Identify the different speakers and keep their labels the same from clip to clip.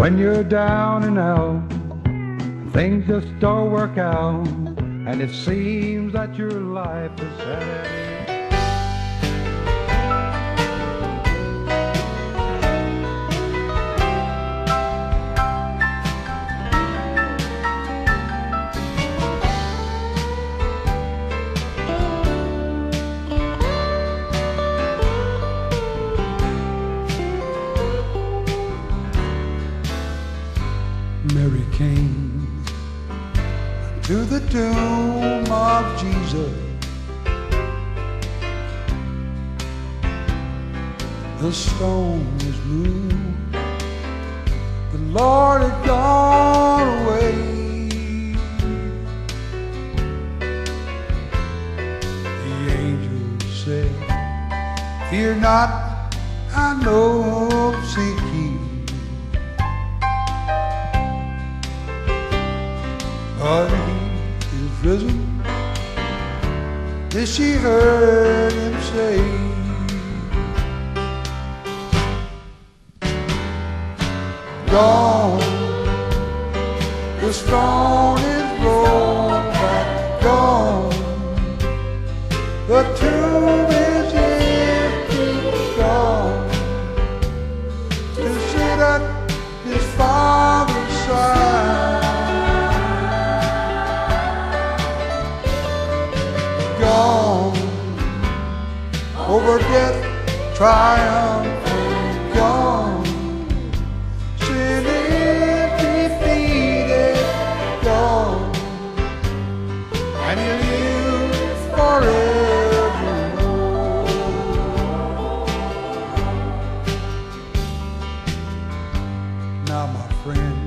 Speaker 1: When you're down and out, things just don't work out, and it seems that your life is at an end.
Speaker 2: Mary came to the tomb of Jesus. The stone was moved. The Lord had gone away. The angel said, "Fear not, I know, seek ye." But he is risen. This she heard him say. Gone, the stone is rolled back. Gone, the tomb is empty. Gone, to sit at his Father's side. Gone, over death triumphant. Gone, sin is defeated. Gone, and he lives forevermore. Now my friend,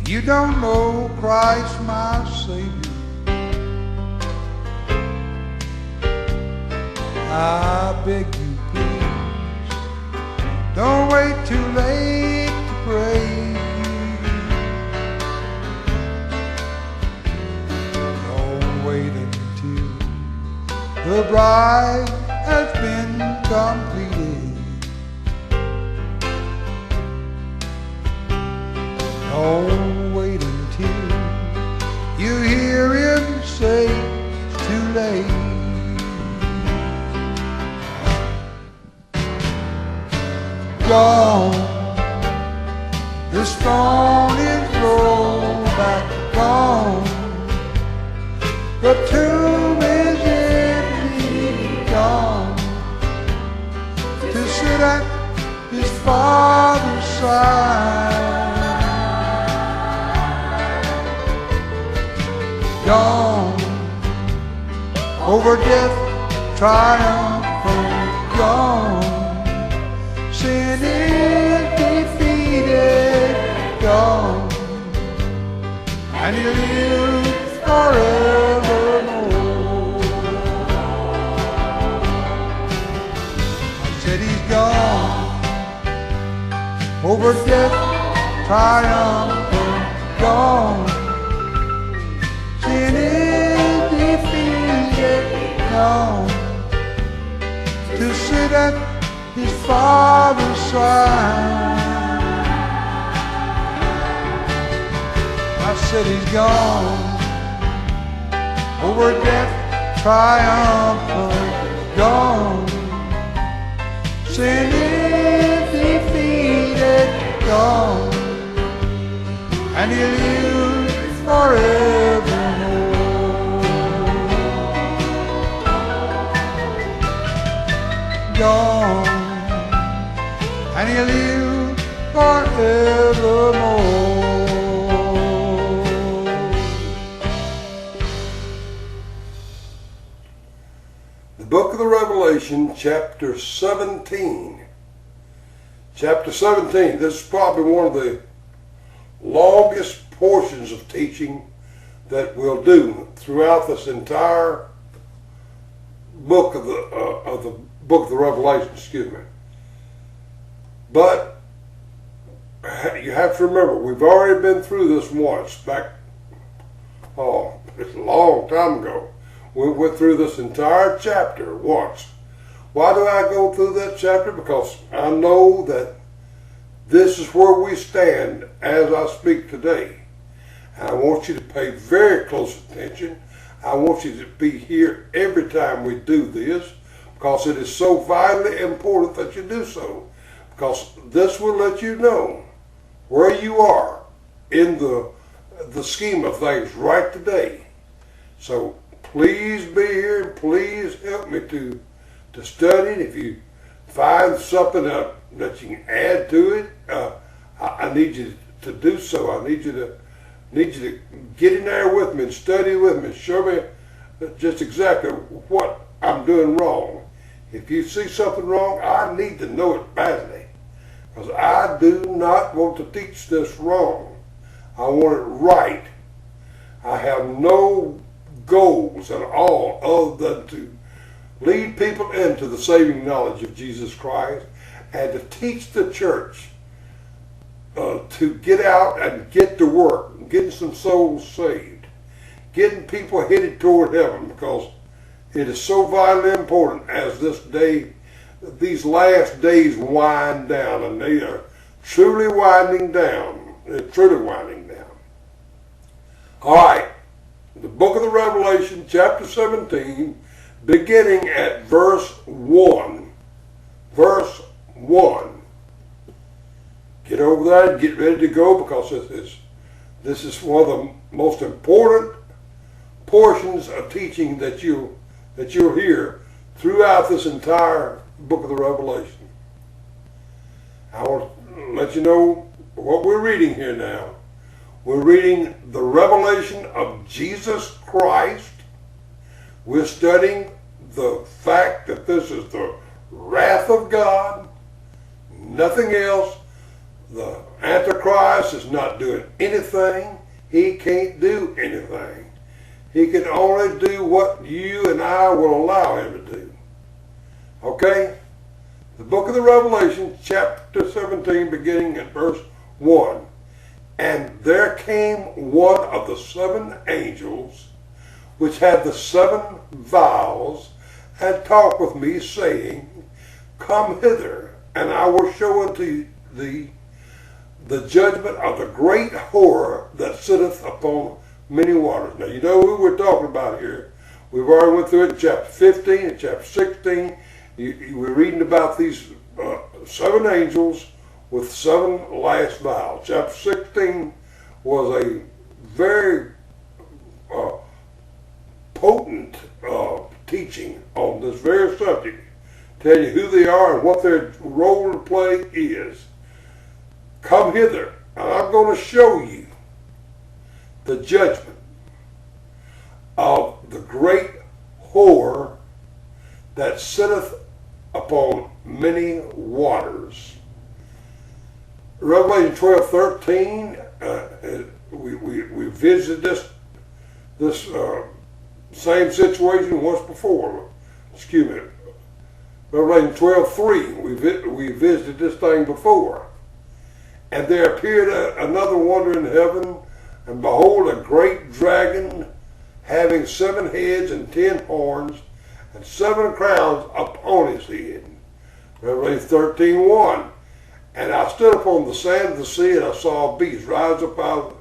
Speaker 2: if you don't know Christ my Savior, I beg you please, don't wait too late to pray. Don't wait until the bride has been completed. Don't wait until you hear him say it's too late. Gone, the stone is rolled back. Gone, the tomb is empty. Gone, to sit at his Father's side. Gone, over death triumphant. Gone, sin is defeated. Gone, and he lives forevermore. I said he's gone, over death triumphant. Gone, sin is defeated. Gone, to sit at his Father's side. I said he's gone, over death triumphant. Gone, sin is defeated. Gone, and he lives forevermore. Gone, and he lives forevermore.
Speaker 3: The book of the Revelation, chapter 17. Chapter 17, this is probably one of the longest portions of teaching that we'll do throughout this entire book of the book of the Revelation, excuse me. But you have to remember, we've already been through this once back, it's a long time ago. We went through this entire chapter once. Why do I go through that chapter? Because I know that This is where we stand as I speak today. And I want you to pay very close attention. I want you to be here every time we do this, because it is so vitally important that you do so. Because this will let you know where you are in the scheme of things right today. So please be here and please help me to study. If you find something that you can add to it, I need you to do so. I need you to get in there with me and study with me and show me just exactly what I'm doing wrong. If you see something wrong, I need to know it badly, because I do not want to teach this wrong. I want it right. I have no goals at all other than to lead people into the saving knowledge of Jesus Christ and to teach the church to get out and get to work, getting some souls saved, getting people headed toward heaven, because it is so vitally important as these last days wind down, and they are truly winding down. They're truly winding down. All right, the book of the Revelation, chapter 17, beginning at verse 1. Verse 1. Get over there and get ready to go, because this is one of the most important portions of teaching that you'll hear throughout this entire book of the Revelation. I want to let you know what we're reading here now. We're reading the revelation of Jesus Christ. We're studying the fact that this is the wrath of God, nothing else. The Antichrist is not doing anything. He can't do anything. He can only do what you and I will allow him to do. Okay? The book of the Revelation, chapter 17, beginning at verse 1. And there came one of the 7 angels, which had the 7 vials, and talked with me, saying, Come hither, and I will show unto thee the judgment of the great whore that sitteth upon many waters. Now, you know who we're talking about here. We've already went through it in chapter 15 and chapter 16. We're reading about these 7 angels with 7 last vials. Chapter 16 was a very potent teaching on this very subject. Tell you who they are and what their role to play is. Come hither, and I'm going to show you the judgment of the great whore that sitteth upon many waters. Revelation 12:13, we visited this same situation once before. Excuse me. Revelation 12:3, we visited this thing before. And there appeared another wonder in heaven, and behold, a great dragon, having 7 heads and 10 horns, and 7 crowns upon his head. Revelation 13:1. And I stood upon the sand of the sea, and I saw a beast rise up out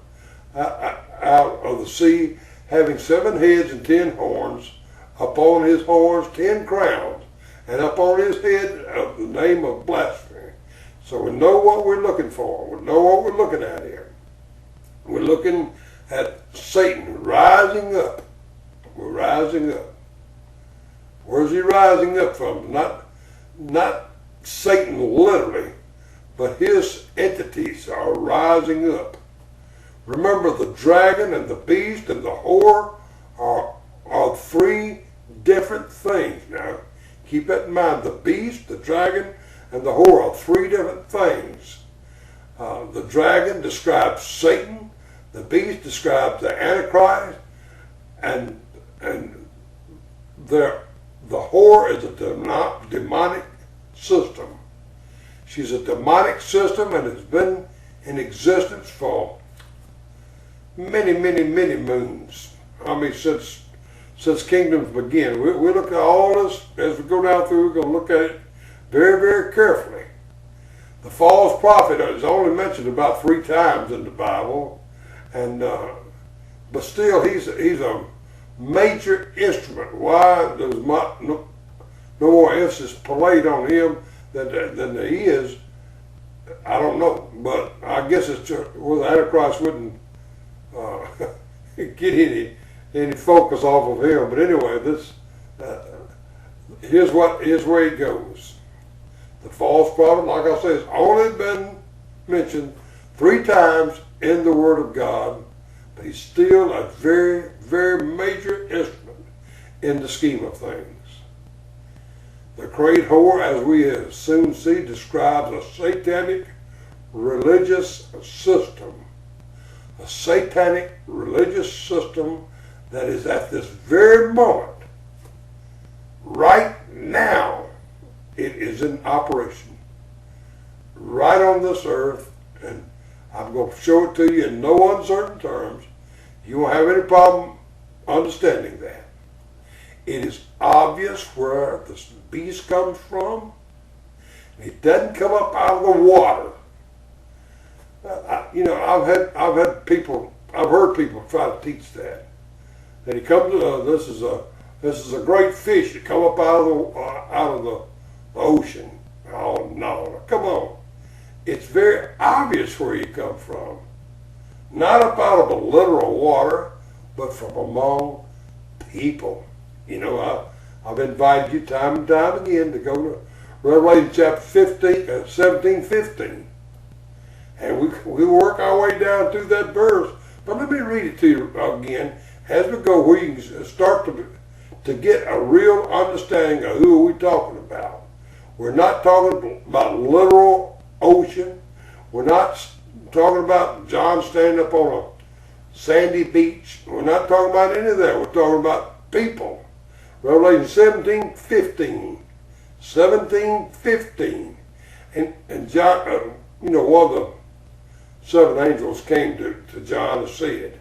Speaker 3: of the sea, having 7 heads and 10 horns, upon his horns 10 crowns, and upon his head of the name of blasphemy. So we know what we're looking for. We know what we're looking at here. We're looking at Satan rising up. We're rising up. Where's he rising up from? Not Satan literally, but his entities are rising up. Remember, the dragon and the beast and the whore are 3 different things. Now, keep that in mind. The beast, the dragon, and the whore are 3 different things. The dragon describes Satan. The beast describes the Antichrist. And the whore is a demonic system. She's a demonic system, and has been in existence for many, many, many moons. I mean, since kingdoms begin. We look at all this as we go down through. We're going to look at it very, very carefully. The false prophet is only mentioned about 3 times in the Bible, and but still he's a major instrument. Why there's no more emphasis played on him than there is, I don't know. But I guess it's well, the Antichrist wouldn't get any focus off of him. But anyway, this here's where it goes. The false prophet, like I say, has only been mentioned 3 times in the Word of God, but he's still a very, very major instrument in the scheme of things. The great whore, as we soon see, describes a satanic religious system. A satanic religious system that is at this very moment, right now, it is in operation. Right on this earth, and I'm going to show it to you in no uncertain terms. You won't have any problem understanding that. It is obvious where this beast comes from. It doesn't come up out of the water. I've heard people try to teach that. That he comes. This is a great fish that come up out of the ocean. Oh no! Come on. It's very obvious where you come from. Not up out of the literal water, but from among people. I've invited you time and time again to go to Revelation chapter 17:15. And we work our way down through that verse. But let me read it to you again as we go, where you can start to get a real understanding of who we're talking about. We're not talking about literal ocean. We're not talking about John standing up on a sandy beach. We're not talking about any of that. We're talking about people. Revelation 17:15. 17:15. And John, one of the 7 angels came to John and said,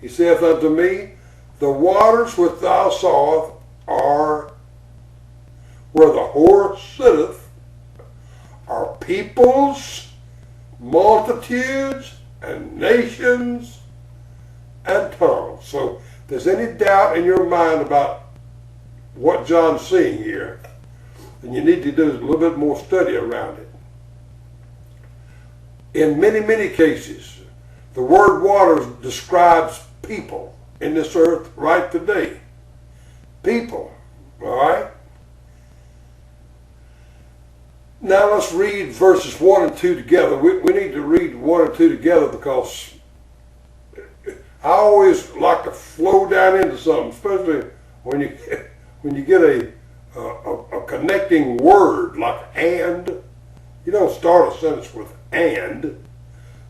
Speaker 3: he saith unto me, the waters which thou sawest are where the whore sitteth, are peoples, multitudes, and nations, and tongues. So if there's any doubt in your mind about what John's seeing here, then you need to do a little bit more study around it. In many, many cases, the word waters describes people in this earth right today. People, all right? Now let's read verses 1 and 2 together. We need to read 1 and 2 together because I always like to flow down into something, especially when you get a connecting word like and. You don't start a sentence with and.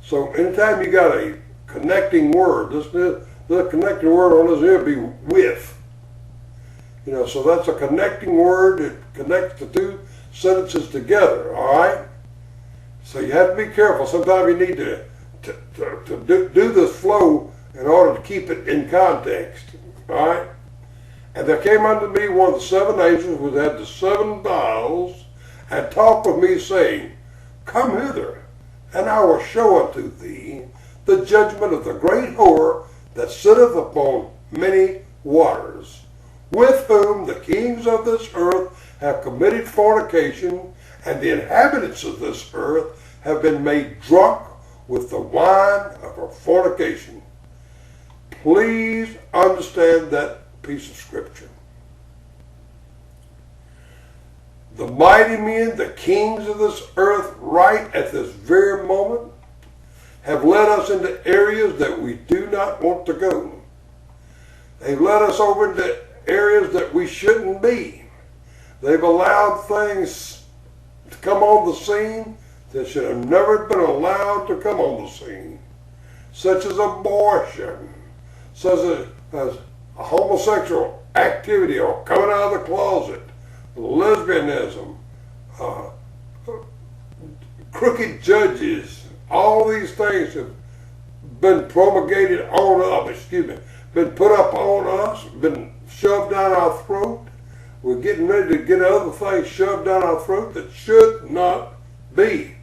Speaker 3: So anytime you got a connecting word, the connecting word on this here be with. So that's a connecting word. It connects the 2 sentences together, all right? So you have to be careful. Sometimes you need to do this flow in order to keep it in context, all right? And there came unto me one of the 7 angels which had the 7 vials, and talked with me, saying, Come hither, and I will show unto thee the judgment of the great whore that sitteth upon many waters, with whom the kings of this earth have committed fornication, and the inhabitants of this earth have been made drunk with the wine of her fornication. Please understand that piece of scripture. The mighty men, the kings of this earth, right at this very moment, have led us into areas that we do not want to go. They've led us over into areas that we shouldn't be. They've allowed things to come on the scene that should have never been allowed to come on the scene, such as abortion, such as a homosexual activity or coming out of the closet, lesbianism, crooked judges. All these things have been promulgated on us, been put up on us, been shoved down our throat. We're getting ready to get other things shoved down our throat that should not be.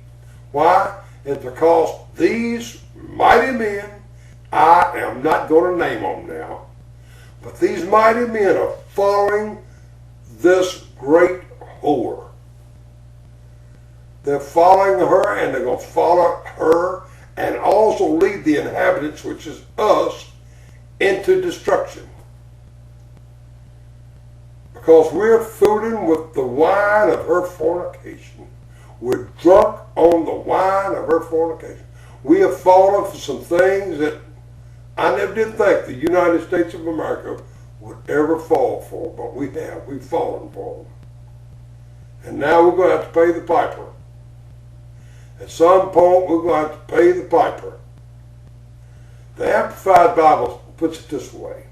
Speaker 3: Why? It's because these mighty men, I am not going to name them now, but these mighty men are following this great whore. They're following her, and they're going to follow her and also lead the inhabitants, which is us, into destruction. Because we're fooling with the wine of her fornication. We're drunk on the wine of her fornication. We have fallen for some things that I never did think the United States of America would ever fall for, but we have. We've fallen for them. And now we're going to have to pay the piper. At some point, we're going to have to pay the piper. The Amplified Bible puts it this way.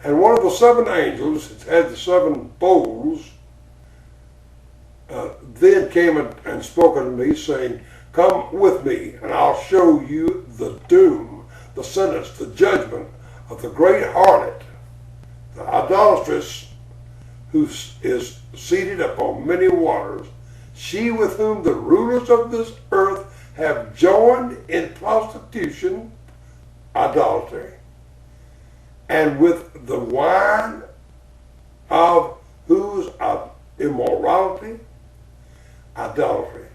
Speaker 3: And one of the seven angels that had the seven bowls then came and spoke unto me, saying, Come with me, and I'll show you the doom, the sentence, the judgment of the great harlot, the idolatress, who is seated upon many waters, she with whom the rulers of this earth have joined in prostitution, idolatry, and with the wine of whose immorality, idolatry.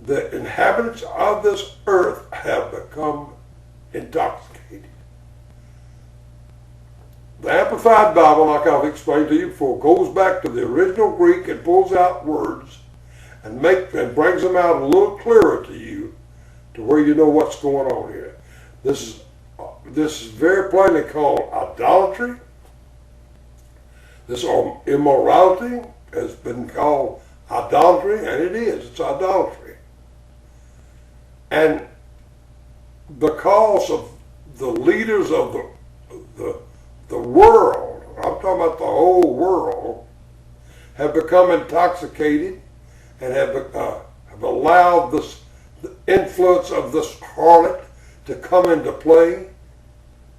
Speaker 3: The inhabitants of this earth have become intoxicated. The Amplified Bible, like I've explained to you before, goes back to the original Greek and pulls out words and brings them out a little clearer to you, to where you know what's going on here. This is very plainly called idolatry. This immorality has been called idolatry, and it is. It's idolatry. And because of the leaders of the world, I'm talking about the whole world, have become intoxicated and have allowed the influence of this harlot to come into play,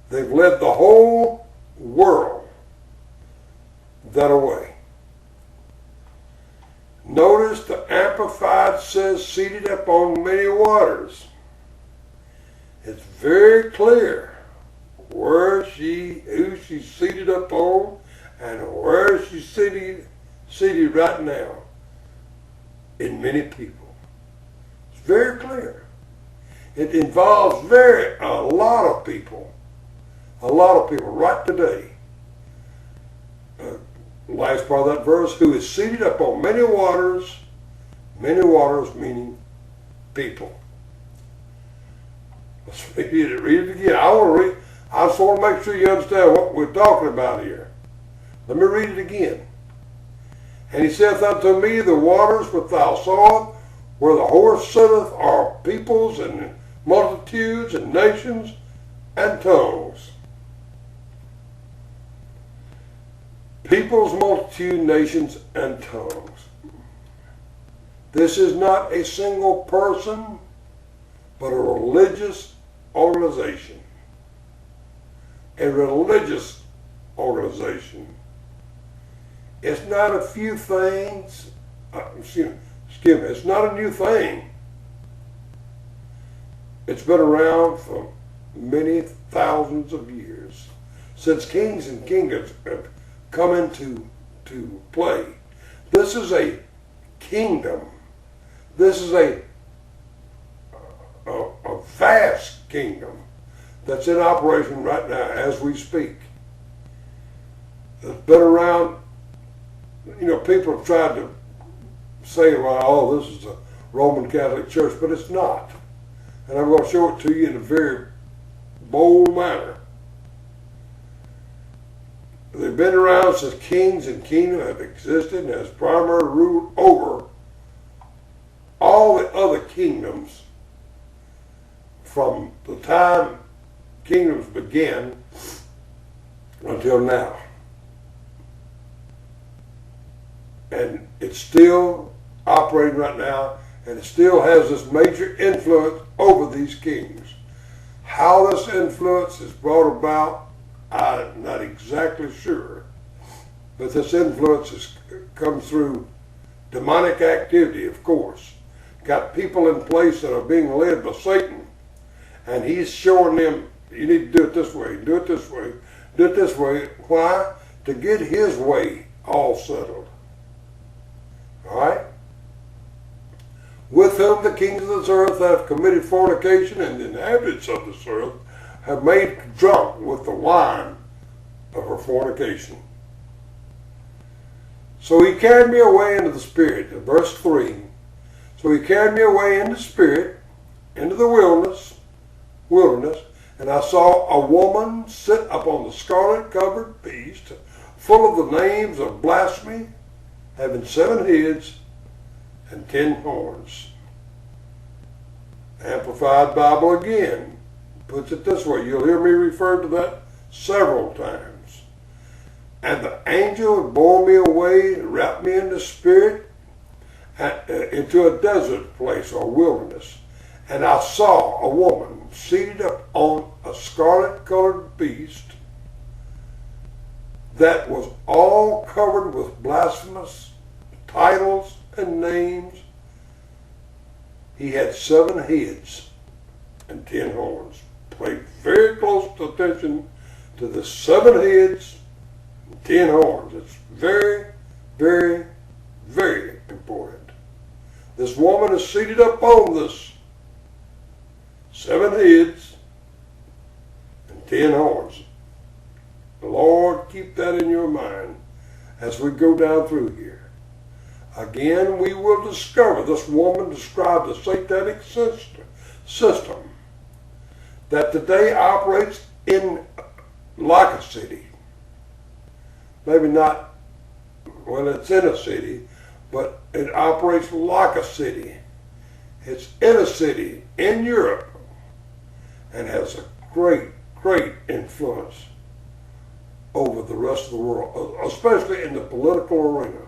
Speaker 3: they've led the whole world that way. Notice the Amplified says seated upon many waters. It's very clear who she's seated upon and where she's seated right now in many people. It's very clear. It involves a lot of people right today. Last part of that verse, who is seated upon many waters meaning people. Let's read it again. I just want to make sure you understand what we're talking about here. Let me read it again. And he saith unto me, the waters which thou sawest, where the horse sitteth, are peoples and multitudes and nations and tongues. Peoples, multitude, nations, and tongues. This is not a single person, but a religious organization. A religious organization. It's not a few things. Excuse me, it's not a new thing. It's been around for many thousands of years, since kings and kingdoms have come into play. This is a kingdom. This is a vast kingdom that's in operation right now as we speak. It's been around. People have tried to say, well, this is a Roman Catholic Church, but it's not. And I'm going to show it to you in a very bold manner. They've been around since kings and kingdoms have existed and has primarily ruled over all the other kingdoms from the time kingdoms began until now. And it's still operating right now, and it still has this major influence over these kings. How this influence is brought about, I'm not exactly sure. But this influence has come through demonic activity, of course. got people in place that are being led by Satan, and he's showing them, you need to do it this way, do it this way, do it this way. Why? To get his way all settled. All right? With whom the kings of this earth have committed fornication, and the inhabitants of this earth have made drunk with the wine of her fornication. So he carried me away into the spirit. Verse 3. So he carried me away in the spirit, into the wilderness, and I saw a woman sit upon the scarlet-covered beast, full of the names of blasphemy, having 7 heads and 10 horns. Amplified Bible again puts it this way. You'll hear me refer to that several times. And the angel bore me away and wrapped me in the spirit into a desert place or wilderness. And I saw a woman seated up on a scarlet-colored beast that was all covered with blasphemous titles and names. He had 7 heads and 10 horns. Pay very close attention to the 7 heads and 10 horns. It's very, very, very important. This woman is seated upon this 7 heads and 10 horns. Lord, keep that in your mind as we go down through here. Again, we will discover this woman described a satanic system that today operates in like a city. Maybe not, well, it's in a city, but it operates like a city. It's in a city in Europe and has a great, great influence over the rest of the world, especially in the political arena.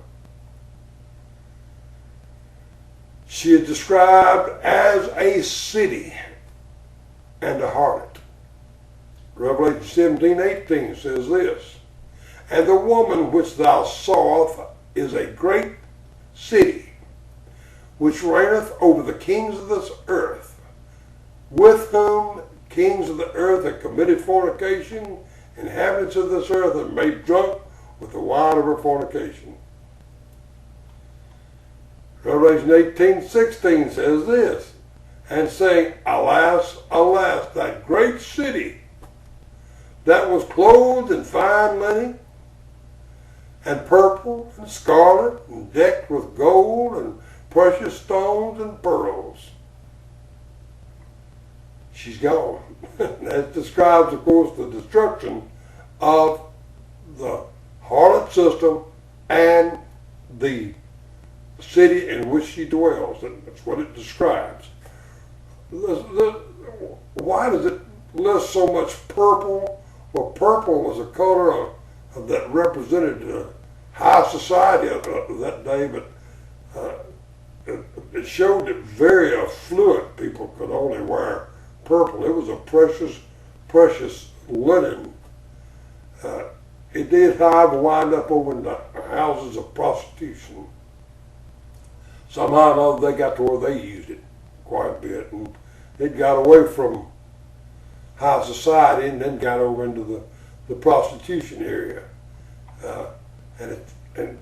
Speaker 3: She is described as a city and a harlot. Revelation 17:18 says this, and the woman which thou sawest is a great city, which reigneth over the kings of this earth, with whom kings of the earth have committed fornication, inhabitants of this earth have made drunk with the wine of her fornication. Revelation 18:16 says this, and saying, alas, alas, that great city that was clothed in fine linen, and purple, and scarlet, and decked with gold, and precious stones, and pearls. She's gone. That describes, of course, the destruction of the harlot system and the city in which she dwells. That's what it describes. Why does it list so much purple? Well, purple was a color that represented high society of that day, but it showed that very affluent people could only wear purple. It was a precious, precious linen. It did, however, wind up over in the houses of prostitution. Somehow or another, they got to where they used it quite a bit, and it got away from high society and then got over into the prostitution area. And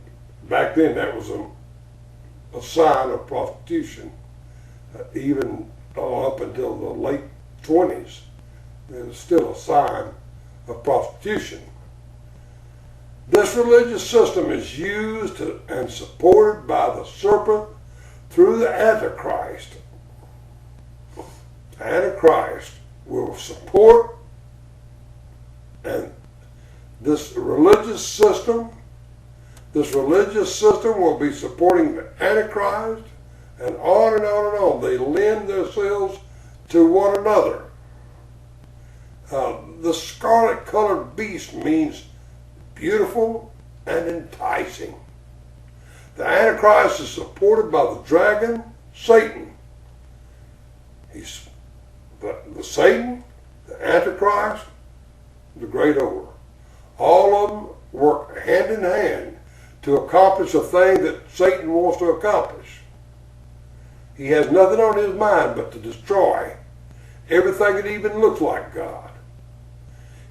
Speaker 3: back then, that was a sign of prostitution, even up until the late 20s. It was still a sign of prostitution. This religious system is used and supported by the serpent through the Antichrist. The Antichrist will support, and this religious system will be supporting the Antichrist, and on and on and on. They lend themselves to one another. The scarlet-colored beast means beautiful and enticing. The Antichrist is supported by the dragon, Satan. He's the Satan, the Antichrist, the great ogre. All of them work hand in hand to accomplish a thing that Satan wants to accomplish. He has nothing on his mind but to destroy everything that even looks like God.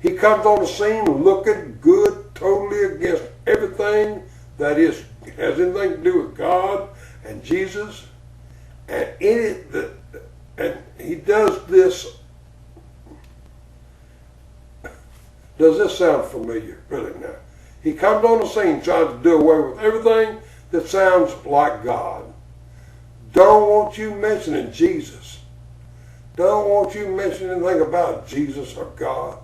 Speaker 3: He comes on the scene looking good, totally against everything that has anything to do with God and Jesus. And he does this. Does this sound familiar? Really now. He comes on the scene trying to do away with everything that sounds like God. Don't want you mentioning Jesus. Don't want you mentioning anything about Jesus or God.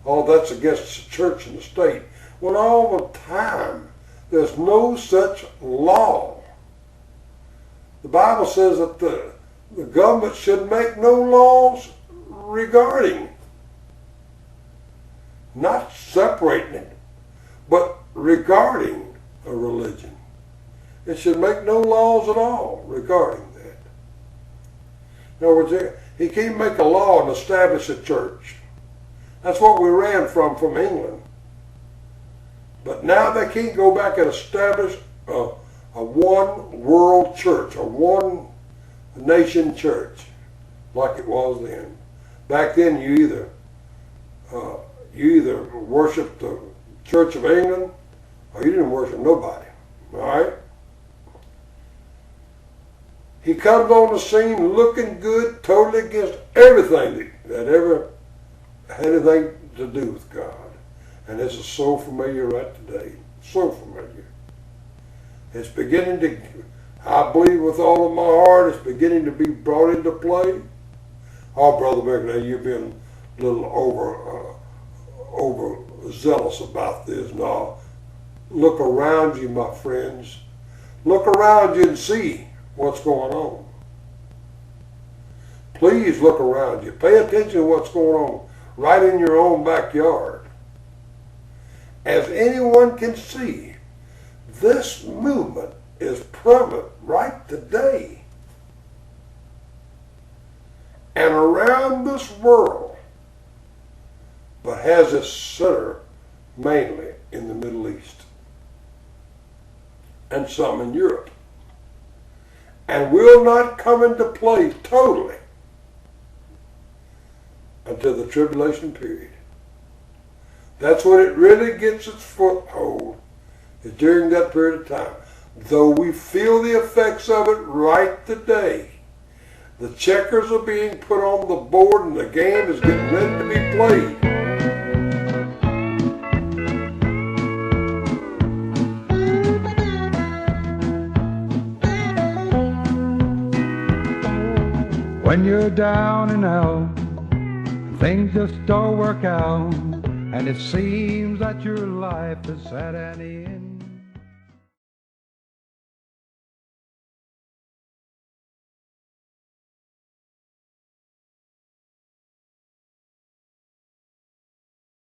Speaker 3: Oh, that's against the church and the state. When all the time there's no such law. The Bible says that the government should make no laws regarding, not separating it, but regarding a religion. It should make no laws at all regarding that. In other words, he can't make a law and establish a church. That's what we ran from England. But now they can't go back and establish a one world church, a one nation church like it was then. Back then you either worshiped the Church of England or you didn't worship nobody. All right? He comes on the scene looking good, totally against everything that ever had anything to do with God. And this is so familiar right today. So familiar. It's beginning to, I believe with all of my heart, it's beginning to be brought into play. Oh, Brother Becker, you've been a little overzealous about this. No, look around you, my friends. Look around you and see what's going on. Please look around you. Pay attention to what's going on right in your own backyard. As anyone can see, this movement is prevalent right today and around this world, but has its center mainly in the Middle East and some in Europe, and will not come into play totally until the tribulation period. That's when it really gets its foothold, is during that period of time. Though we feel the effects of it right today, the checkers are being put on the board and the game is getting ready to be played.
Speaker 1: When you're down and out, things just don't work out, and it seems that your life is at an end.